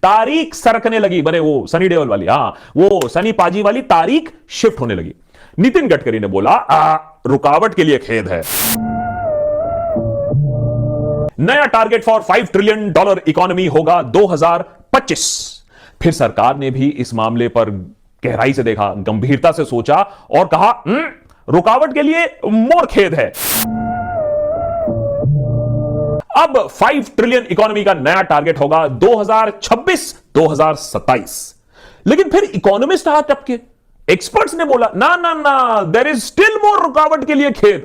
तारीख सरकने लगी, बने वो सनी देओल वाली, वो सनी पाजी वाली तारीख शिफ्ट होने लगी। नितिन गडकरी ने बोला रुकावट के लिए खेद है। नया टारगेट फॉर $5 ट्रिलियन इकोनॉमी होगा 2025। फिर सरकार ने भी इस मामले पर गहराई से देखा, गंभीरता से सोचा और कहा रुकावट के लिए मोर खेद है। अब 5 ट्रिलियन इकोनॉमी का नया टारगेट होगा 2026-2027। लेकिन फिर इकोनॉमिस्ट हाथ टपके, एक्सपर्ट्स ने बोला ना ना ना, देयर इज स्टिल मोर, रुकावट के लिए खेद।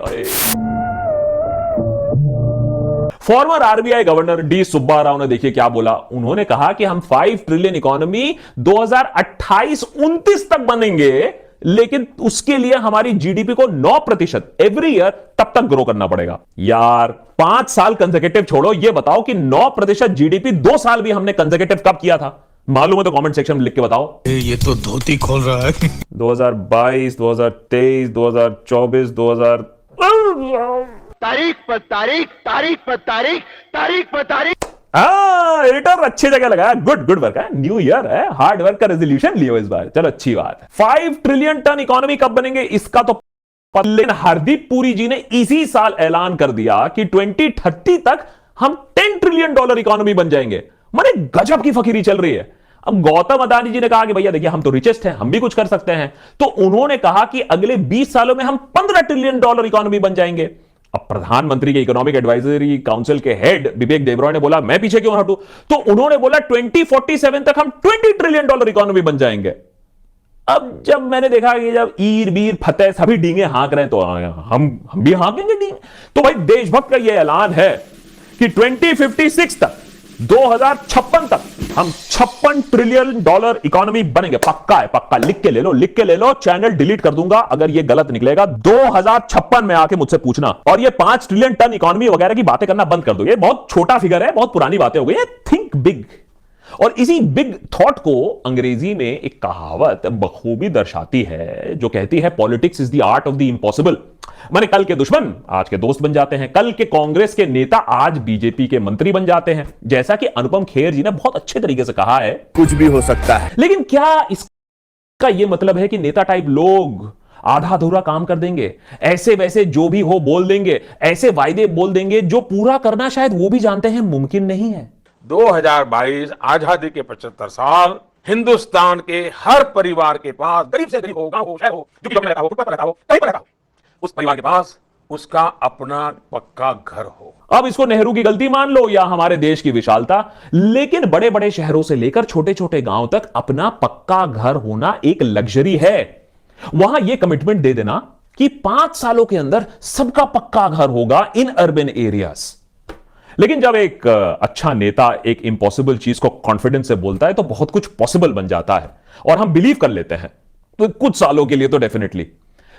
Farmer RBI governor D Subba Rao ने देखिए क्या बोला। उन्होंने कहा कि हम 5 ट्रिलियन इकोनॉमी 2028-29 तक बनेंगे, लेकिन उसके लिए हमारी जीडीपी को 9% एवरी ईयर तब तक ग्रो करना पड़ेगा। यार 5 साल कंसेक्यूटिव छोड़ो, ये बताओ कि 9% जीडीपी 2 साल भी हमने कंसेक्यूटिव कब किया था? मालूम है तो कमेंट सेक्शन में लिख के बताओ। ये तो धोती खोल रहा है। 2022, 2023, 2024, 2000 तारीख पर तारीख, तारीख पर तारीख, तारीख पर तारीख। एडिटर अच्छी जगह लगा, गुड गुड वर्क है, न्यू ईयर है, हार्ड वर्क का रेजोल्यूशन लियो इस बार, चलो अच्छी बात है। 5 ट्रिलियन टन इकोनॉमी कब बनेंगे इसका तो लेकिन हरदीप पुरी जी ने इसी साल ऐलान कर दिया कि 2030 तक हम $10 ट्रिलियन इकोनॉमी बन जाएंगे। माने गजब की फकीरी चल रही है। अब गौतम अदानी जी ने कहा कि भैया देखिए हम तो रिचेस्ट हैं, हम भी कुछ कर सकते हैं, तो उन्होंने कहा कि अगले 20 सालों में हम $15 ट्रिलियन इकोनॉमी बन जाएंगे। अब प्रधानमंत्री के इकोनॉमिक एडवाइजरी काउंसिल के हेड विवेक देबरॉय ने बोला मैं पीछे क्यों हटूं, तो उन्होंने बोला 2047 तक हम $20 ट्रिलियन इकोनॉमी बन जाएंगे। अब जब मैंने देखा कि जब ईर बीर फतेह सभी डींगे हाँक रहे हैं, तो हम भी हाँकेंगे डींगे। तो भाई देशभक्त का यह ऐलान है कि 2056 तक, 2056 तक हम $56 ट्रिलियन इकोनॉमी बनेंगे। पक्का है, पक्का, लिख के ले लो, लिख के ले लो, चैनल डिलीट कर दूंगा अगर ये गलत निकलेगा। 2056 में आके मुझसे पूछना, और ये 5 ट्रिलियन टन इकोनॉमी वगैरह की बातें करना बंद कर दो, ये बहुत छोटा फिगर है, बहुत पुरानी बातें हो गई है। Think big. और इसी बिग थॉट को अंग्रेजी में एक कहावत बखूबी दर्शाती है जो कहती है politics is the art of the impossible. माने कल के दुश्मन आज के दोस्त बन जाते हैं, कल के कांग्रेस के नेता आज बीजेपी के मंत्री बन जाते हैं। जैसा कि अनुपम खेर जी ने बहुत अच्छे तरीके से कहा है, कुछ भी हो सकता है। लेकिन क्या इसका यह मतलब है कि नेता टाइप लोग आधा अधूरा काम कर देंगे, ऐसे वैसे जो भी हो बोल देंगे, ऐसे वायदे बोल देंगे जो पूरा करना शायद वो भी जानते हैं मुमकिन नहीं है? 2022 आजादी के 75 साल, हिंदुस्तान के हर परिवार के पास, गरीब से गरीब हो, गांव हो, शहर हो, जो रहता हो, रहता हो, कहीं पर रहता हो, उस परिवार के पास उसका अपना पक्का घर हो। अब इसको नेहरू की गलती मान लो या हमारे देश की विशालता, लेकिन बड़े बड़े शहरों से लेकर छोटे छोटे गांव तक अपना पक्का घर होना एक लग्जरी है। वहां यह कमिटमेंट दे देना कि 5 सालों के अंदर सबका पक्का घर होगा इन अर्बन एरियाज। लेकिन जब एक अच्छा नेता एक इंपॉसिबल चीज को कॉन्फिडेंस से बोलता है तो बहुत कुछ पॉसिबल बन जाता है और हम बिलीव कर लेते हैं, तो कुछ सालों के लिए तो डेफिनेटली।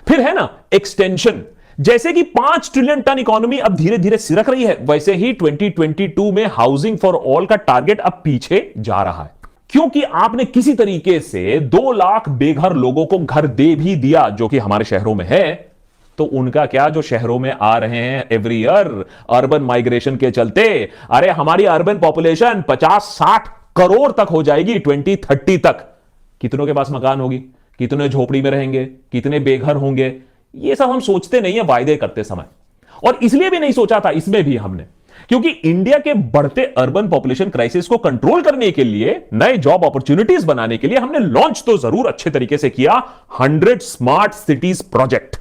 फिर है ना एक्सटेंशन, जैसे कि 5 ट्रिलियन टन इकोनॉमी अब धीरे धीरे सिरक रही है, वैसे ही 2022 में हाउसिंग फॉर ऑल का टारगेट अब पीछे जा रहा है, क्योंकि आपने किसी तरीके से 2 लाख बेघर लोगों को घर दे भी दिया, जो कि हमारे शहरों में है। तो उनका क्या जो शहरों में आ रहे हैं एवरी ईयर अर्बन माइग्रेशन के चलते, अरे हमारी अर्बन पॉपुलेशन 50-60 करोड़ तक हो जाएगी 2030 तक। कितनों के पास मकान होगी, कितने झोपड़ी में रहेंगे, कितने बेघर होंगे, ये सब हम सोचते नहीं है वायदे करते समय। और इसलिए भी नहीं सोचा था इसमें भी हमने, क्योंकि इंडिया के बढ़ते अर्बन पॉपुलेशन क्राइसिस को कंट्रोल करने के लिए, नए जॉब अपॉर्चुनिटीज बनाने के लिए हमने लॉन्च तो जरूर अच्छे तरीके से किया 100 स्मार्ट सिटीज प्रोजेक्ट।